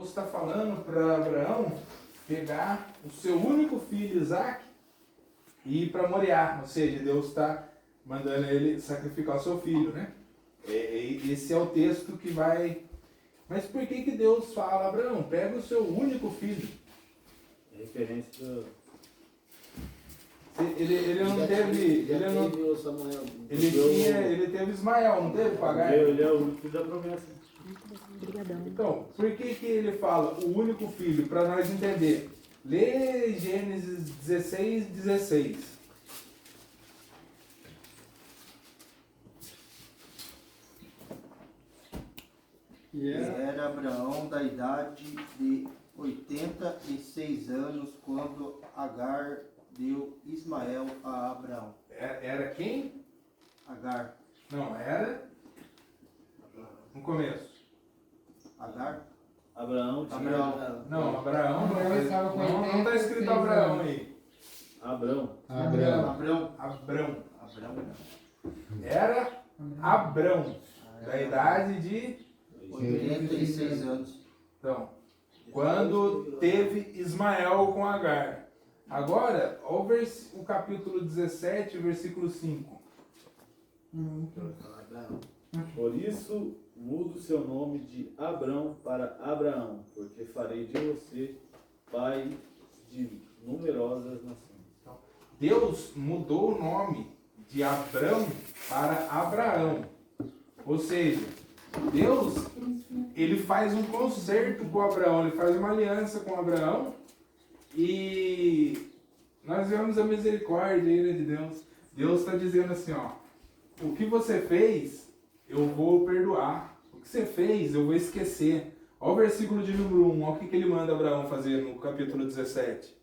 está falando para Abraão pegar o seu único filho, Isaac, e ir para Moriá. Ou seja, Deus está mandando ele sacrificar o seu filho, né? Esse é o texto que vai... Mas por que Deus fala, Abraão, pega o seu único filho? Referência do... Ele não teve... Ele teve Ismael, não teve Agar? Ele é o único filho da promessa. Então, por que ele fala o único filho? Para nós entender. Lê Gênesis 16. E era Abraão da idade de 86 anos quando Agar deu Ismael a Abraão. Era quem? Agar. Não, era no começo. Agar? Abraão tinha... Abraão. Não, Abraão estava com não está escrito 86 Abraão anos. aí. Abrão. Abrão. Era Abrão, da idade de... 86 anos. Então, quando teve Ismael com Agar. Agora, olha o capítulo 17, versículo 5. Por isso, mudo seu nome de Abrão para Abraão, porque farei de você pai de numerosas nações. Deus mudou o nome de Abrão para Abraão. Ou seja, Deus, ele faz um concerto com Abraão, ele faz uma aliança com Abraão e nós vemos a misericórdia aí, de Deus. Deus está dizendo assim, ó, o que você fez, eu vou perdoar. O que você fez, eu vou esquecer. Olha o versículo de número 1, olha o que ele manda Abraão fazer no capítulo 17.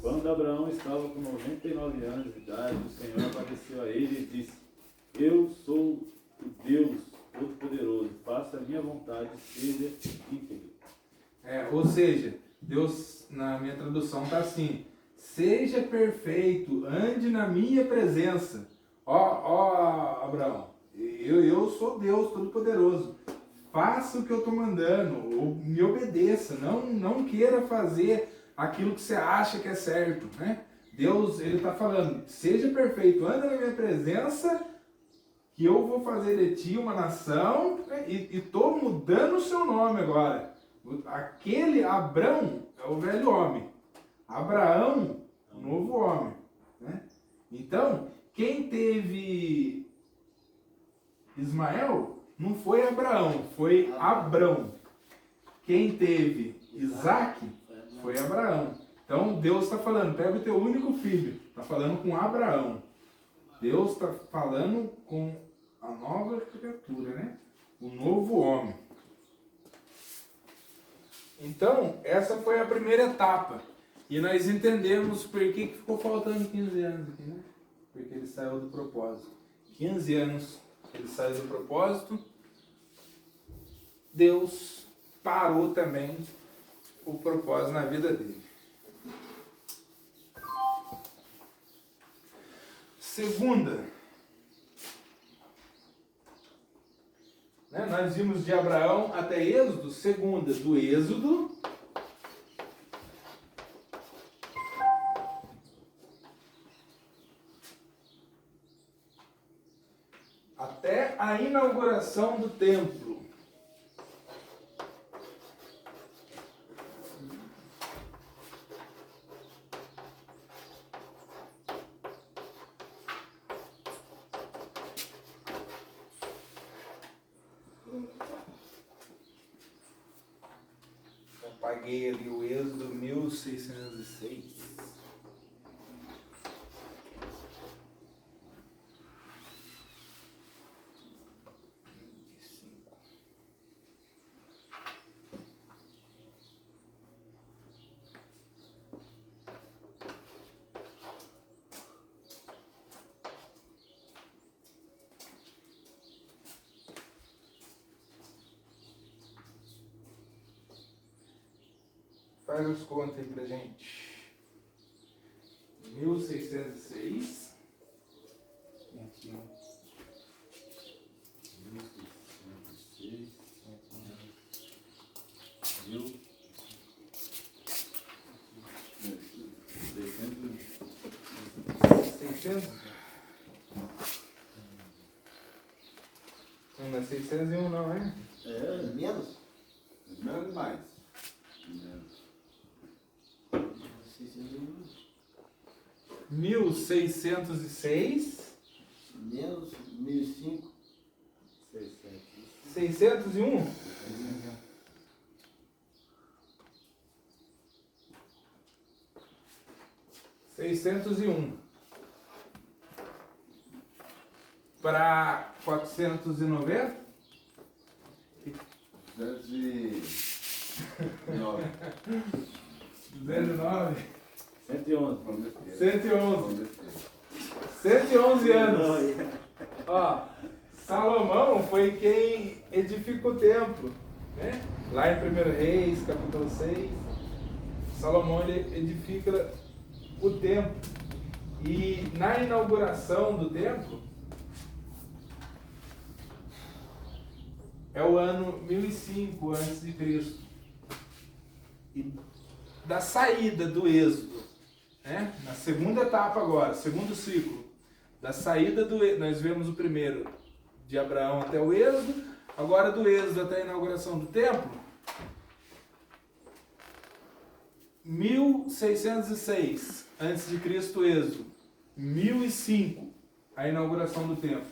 Quando Abraão estava com 99 anos de idade, o Senhor apareceu a ele e disse: Eu sou o Deus Todo-Poderoso, faça a minha vontade, seja íntegro. Ou seja, Deus, na minha tradução, está assim: seja perfeito, ande na minha presença. Ó, Abraão, eu sou Deus Todo-Poderoso. Faça o que eu estou mandando, ou me obedeça, não queira fazer aquilo que você acha que é certo, né? Deus, ele está falando, seja perfeito, anda na minha presença, que eu vou fazer de ti uma nação, né? E estou mudando o seu nome agora. Aquele Abrão é o velho homem, Abraão, o novo homem, né? Então, quem teve Ismael não foi Abraão, foi Abrão. Quem teve Isaac foi Abraão. Então Deus está falando, pega o teu único filho. Está falando com Abraão. Deus está falando com a nova criatura, né? O novo homem. Então, essa foi a primeira etapa. E nós entendemos por que ficou faltando 15 anos aqui, né? Porque ele saiu do propósito. 15 anos ele saiu do propósito. Deus parou também o propósito na vida dele. Segunda, né, nós vimos de Abraão até Êxodo. Segunda, do Êxodo até a inauguração do templo. Paguei ali o Êxodo 1606. Faz os contos aí pra gente. 1606. 1606, 1606, 600? Não é 601 não, é? É, menos? Menos mais. 601. 1606. Menos 1005. 601? Para 490? 209. 209? 111. Vamos descer. 111. Vamos descer. 111 anos. Ó, Salomão foi quem edifica o templo, né? Lá em 1 Reis, capítulo 6, Salomão ele edifica o templo. E na inauguração do templo, é o ano 1005 a.C. E da saída do Êxodo, né? Na segunda etapa agora, segundo ciclo, da saída do Êxodo, nós vemos o primeiro, de Abraão até o Êxodo, agora do Êxodo até a inauguração do templo, 1606 a.C. Êxodo, 1005 a inauguração do templo.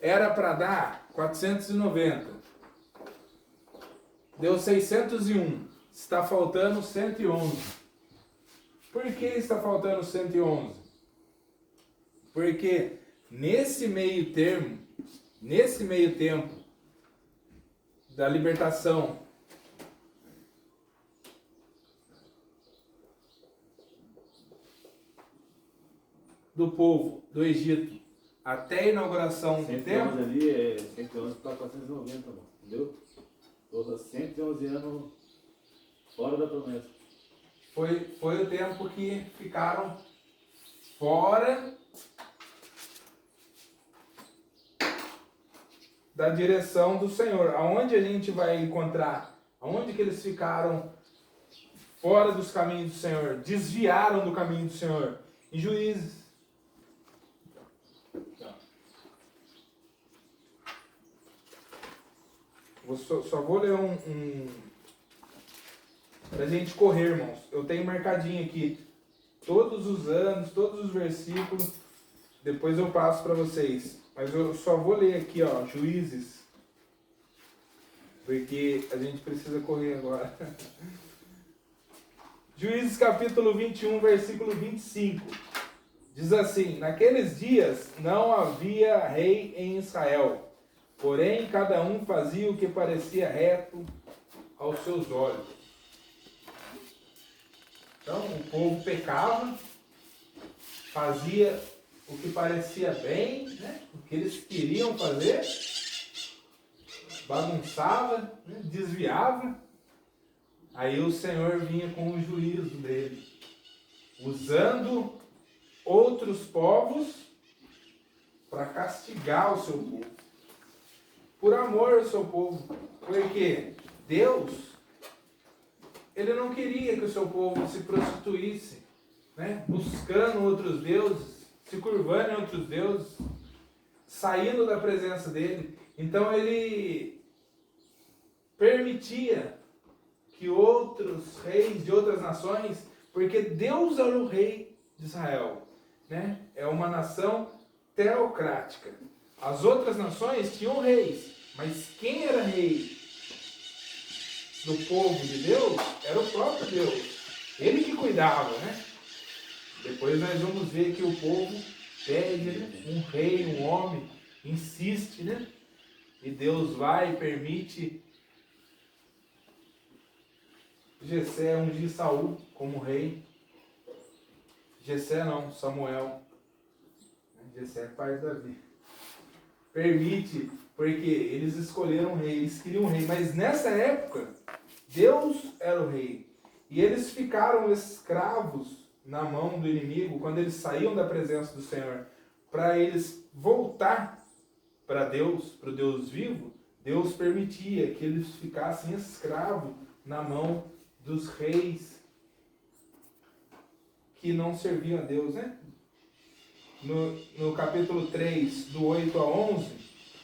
Era para dar 490. Deu 601. Está faltando 111. Por que está faltando 111? Porque nesse meio tempo da libertação do povo do Egito até a inauguração do 111 templo, ali é 111 para 490, mano. Entendeu? Todos 111 anos fora da promessa. foi o tempo que ficaram fora da direção do Senhor. Aonde a gente vai encontrar? Aonde que eles ficaram fora dos caminhos do Senhor? Desviaram do caminho do Senhor. Em Juízes. Só vou ler pra gente correr, irmãos. Eu tenho marcadinho aqui todos os anos, todos os versículos. Depois eu passo para vocês. Mas eu só vou ler aqui, ó, Juízes. Porque a gente precisa correr agora. Juízes capítulo 21, versículo 25. Diz assim: naqueles dias não havia rei em Israel. Porém, cada um fazia o que parecia reto aos seus olhos. Então, o povo pecava, fazia o que parecia bem, né? O que eles queriam fazer, bagunçava, né? Desviava. Aí o Senhor vinha com o juízo dele, usando outros povos para castigar o seu povo. Por amor ao seu povo. Porque Deus, Ele não queria que o seu povo se prostituísse, né? Buscando outros deuses, se curvando em outros deuses, saindo da presença dEle. Então Ele permitia que outros reis de outras nações, porque Deus era o rei de Israel, né? É uma nação teocrática. As outras nações tinham reis, mas quem era rei do povo de Deus era o próprio Deus. Ele que cuidava, né? Depois nós vamos ver que o povo pede, né? Um rei, um homem, insiste, né? E Deus vai e permite Jessé ungir Saul como rei. Jessé não, Samuel. Jessé é pai de Davi. Permite, porque eles escolheram um rei, eles queriam um rei, mas nessa época, Deus era o rei. E eles ficaram escravos na mão do inimigo quando eles saíam da presença do Senhor. Para eles voltar para Deus, para o Deus vivo, Deus permitia que eles ficassem escravos na mão dos reis que não serviam a Deus, né? No capítulo 3, do 8 a 11,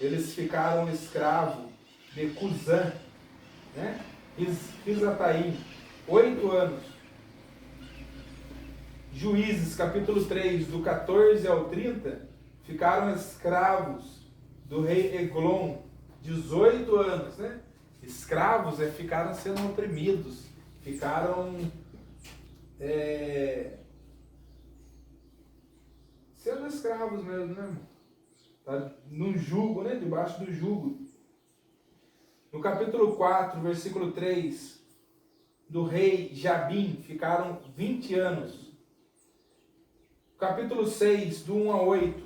eles ficaram escravos de Cusã, né? Risataim, 8 anos. Juízes, capítulo 3, do 14 ao 30, ficaram escravos do rei Eglon, 18 anos, né? Escravos ficaram sendo oprimidos, ficaram sendo escravos mesmo, né, irmão? Tá no jugo, né? Debaixo do jugo. No capítulo 4, versículo 3, do rei Jabim, ficaram 20 anos. Capítulo 6, do 1 a 8,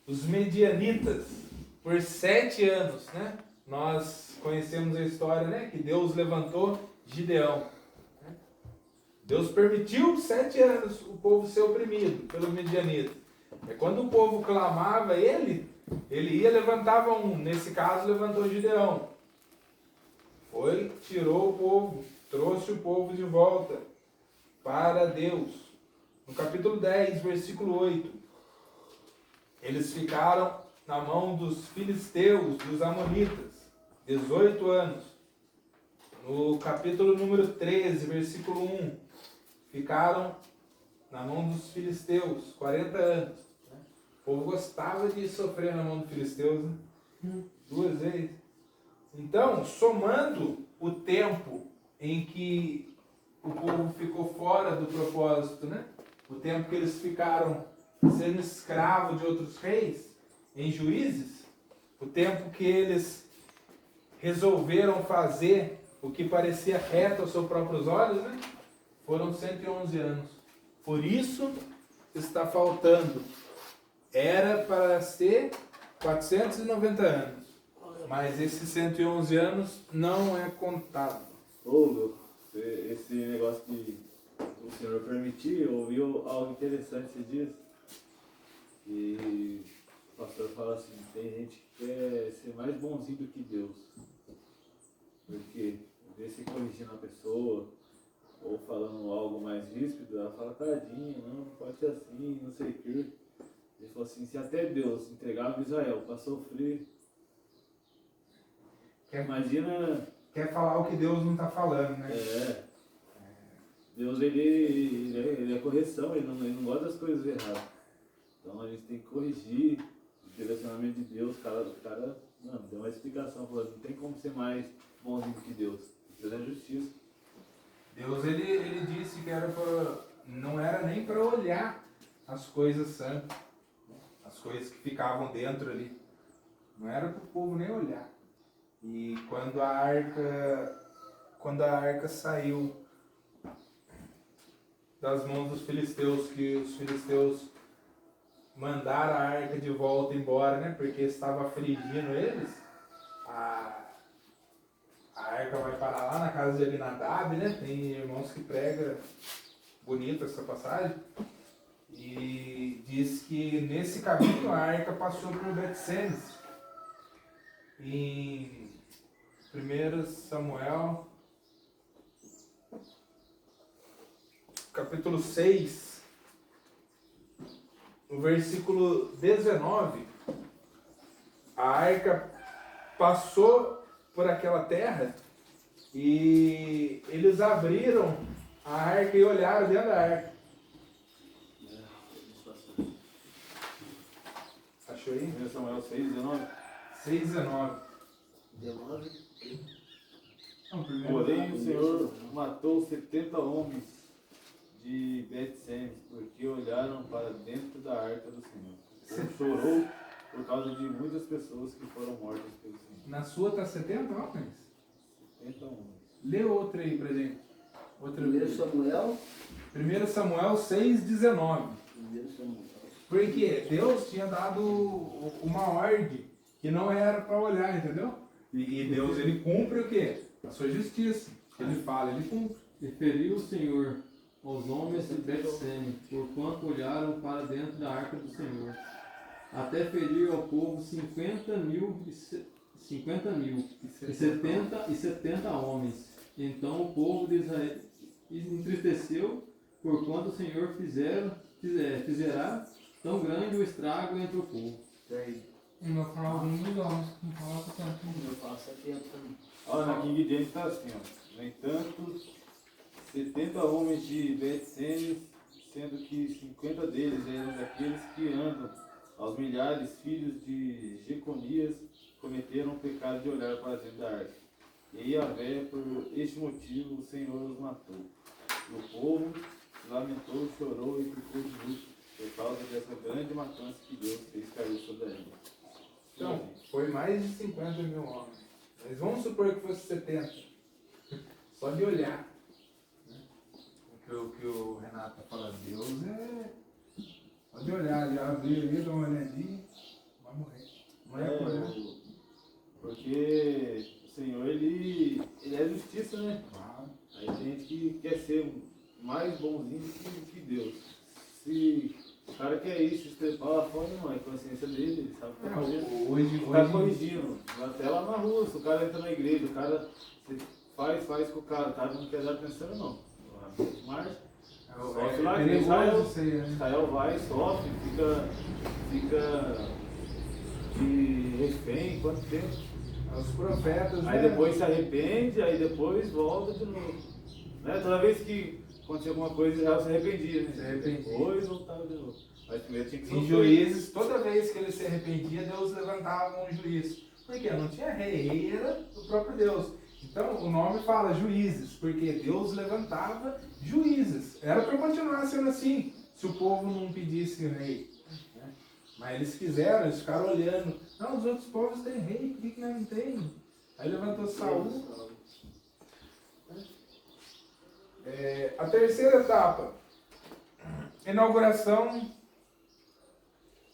os medianitas, por 7 anos, né? Nós conhecemos a história, né? Que Deus levantou Gideão. Né? Deus permitiu 7 anos o povo ser oprimido pelos medianitas. É quando o povo clamava ele ia, levantava um. Nesse caso, levantou Gideão. Foi, tirou o povo, trouxe o povo de volta para Deus. No capítulo 10, versículo 8, eles ficaram na mão dos filisteus, dos amonitas, 18 anos. No capítulo número 13, versículo 1, ficaram na mão dos filisteus, 40 anos. O povo gostava de sofrer na mão dos filisteus, né? 2 vezes. Então, somando o tempo em que o povo ficou fora do propósito, né? O tempo que eles ficaram sendo escravos de outros reis, em Juízes, o tempo que eles resolveram fazer o que parecia reto aos seus próprios olhos, né? Foram 111 anos. Por isso está faltando. Era para ser 490 anos. Mas esses 111 anos não é contado. Ô, louco, esse negócio que o Senhor permitiu, eu ouvi algo interessante esses dias. E o pastor fala assim, tem gente que quer ser mais bonzinho do que Deus. Porque vê se corrigindo a pessoa, ou falando algo mais ríspido, ela fala, tadinho, não pode ser assim, não sei o quê. Ele falou assim, se até Deus entregava Israel para sofrer, imagina... Quer falar o que Deus não está falando, né? Deus, ele é correção, ele não gosta das coisas erradas. Então a gente tem que corrigir o direcionamento de Deus. O cara deu uma explicação, falou, não tem como ser mais bonzinho do que Deus. Deus é justiça. Deus, ele disse que não era nem para olhar as coisas santas, as coisas que ficavam dentro ali. Não era para o povo nem olhar. E quando a arca saiu das mãos dos filisteus, que os filisteus mandaram a arca de volta embora, né? Porque estava afligindo eles. A arca vai parar lá na casa de Abinadab, né? Tem irmãos que pregam bonito essa passagem. E diz que nesse caminho a arca passou por Bet-Semes. Em 1 Samuel, capítulo 6, no versículo 19, a arca passou por aquela terra e eles abriram a arca e olharam dentro da arca. Achou aí? 1 Samuel 6:19. 6:19. 19. Não, primeiro. Porém o Senhor matou 70 homens de Bet-Semes, porque olharam para dentro da arca do Senhor. Ele chorou por causa de muitas pessoas que foram mortas pelo Senhor. Na sua está 70 homens? 70 homens. Lê outra aí pra gente. Outra 1 Samuel. 1 Samuel 6:19. 1 Samuel. Porque Deus tinha dado uma ordem que não era para olhar, entendeu? E Deus, ele cumpre o quê? A sua justiça. Ele fala, ele cumpre. E feriu o Senhor os homens de Bet-Semes, porquanto olharam para dentro da arca do Senhor. Até feriu ao povo 50 mil e 70 homens. Então o povo de Israel entristeceu, porquanto o Senhor fizerá tão grande o estrago entre o povo. E não foram alguns dos homens que falam tanto. Eu faço 70 também. Olha, na King James está assim, ó. No entanto, 70 homens de Bet-Semes, sendo que 50 deles eram daqueles que andam aos milhares, filhos de Jeconias, cometeram o pecado de olhar para dentro da arca. E Yahvé, por este motivo, o Senhor os matou. E o povo se lamentou, chorou e ficou de luto por causa dessa grande matança que Deus fez cair sobre a ilha. Então, foi mais de 50 mil homens. Mas vamos supor que fosse 70. Só de olhar. Né? O que o Renato está falando. Deus é. Só de olhar, já abrir ali, dar uma olhadinha, vai morrer. Não é olhar. Porque o Senhor, ele é justiça, né? Aí tem gente que quer ser mais bonzinho que Deus. Se o cara quer isso, se estrepar lá fora, não, é consciência dele, ele sabe o que tá fazendo. Hoje, Tá corrigindo, até lá na rua, se o cara entra na igreja, o cara faz com o cara não quer dar atenção, não. Marcha. Sofre lá, Israel vai, sofre, fica de refém, quanto tempo? Os profetas. Aí depois se arrepende, aí depois volta de novo. Né? Toda vez que acontecia alguma coisa, Israel se arrependia, né? Se arrependia. Depois voltava de novo. Mas primeiro tinha que Em Juízes, toda vez que ele se arrependia, Deus levantava um juiz. Por quê? Não tinha rei, era o próprio Deus. Então o nome fala juízes, porque Deus levantava juízes. Era para continuar sendo assim, se o povo não pedisse rei. Né? Mas eles quiseram, eles ficaram olhando. Não, os outros povos têm rei, por que nós não temos? Aí levantou Saul. A terceira etapa, inauguração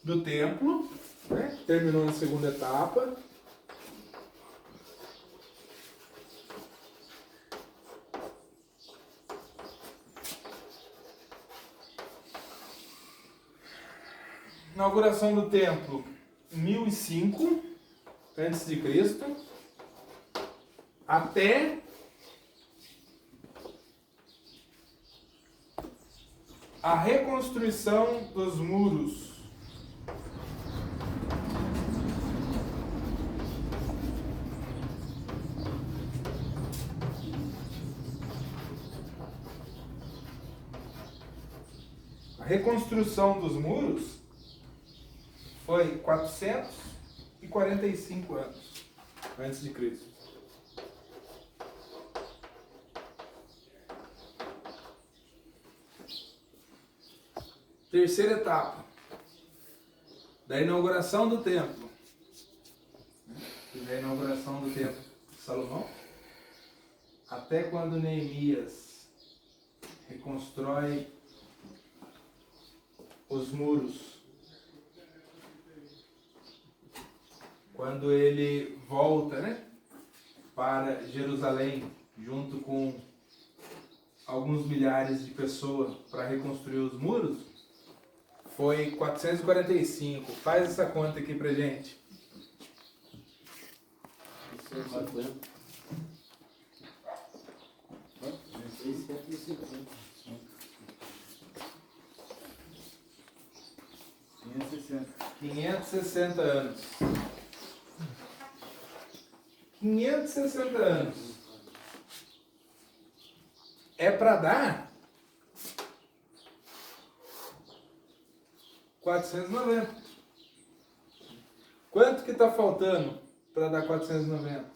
do templo, né? Terminou na segunda etapa. Inauguração do templo, 1005 a.C., até a reconstrução dos muros. A reconstrução dos muros foi 445 anos antes de Cristo. Terceira etapa da inauguração do templo. Da inauguração do templo de Salomão, até quando Neemias reconstrói os muros. Quando ele volta, né, para Jerusalém, junto com alguns milhares de pessoas para reconstruir os muros, foi 445. Faz essa conta aqui pra gente. 650. 650. 560 anos. 560 anos. É para dar 490. Quanto que está faltando para dar 490? Tá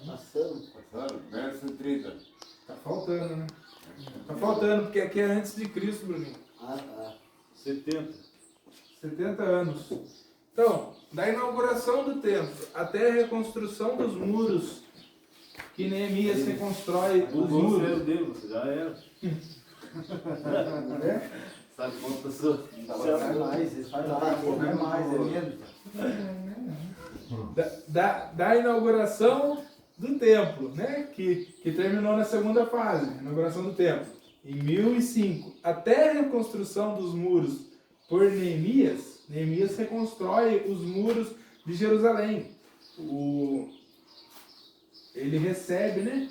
passando. Passaram? Verso 30. Tá faltando, né? Tá faltando, porque aqui é antes de Cristo, Bruninho. Ah, tá. 70. 70 anos. Então, da inauguração do templo até a reconstrução dos muros, que Neemias reconstrói os Você é muros. o Deus, já era. Né? Sabe quantas pessoas? Faz mais, faz mais, é menos. Da inauguração do templo, né? Que terminou na segunda fase, inauguração do templo, em 1005, até a reconstrução dos muros por Neemias. Neemias reconstrói os muros de Jerusalém. ele recebe, né?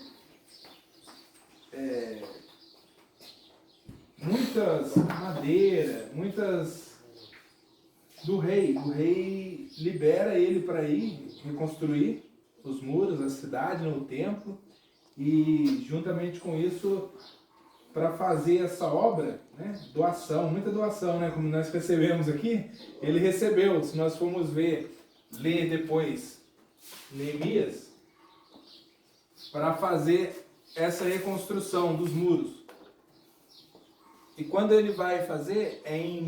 Muitas madeira, muitas do rei. O rei libera ele para ir reconstruir os muros, a cidade, né, o templo, e juntamente com isso, para fazer essa obra, né, doação, muita doação, né, como nós recebemos aqui, ele recebeu. Se nós formos ler depois Neemias, para fazer essa reconstrução dos muros. E quando ele vai fazer, é em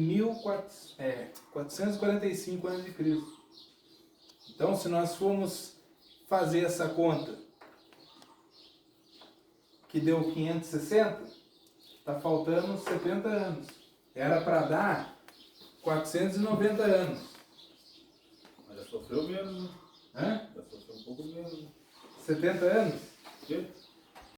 445 a.C. Então, se nós formos fazer essa conta, que deu 560, está faltando 70 anos. Era para dar 490 anos. Mas já sofreu menos, né? Hã? Já sofreu um pouco menos, né? 70 anos? Quê?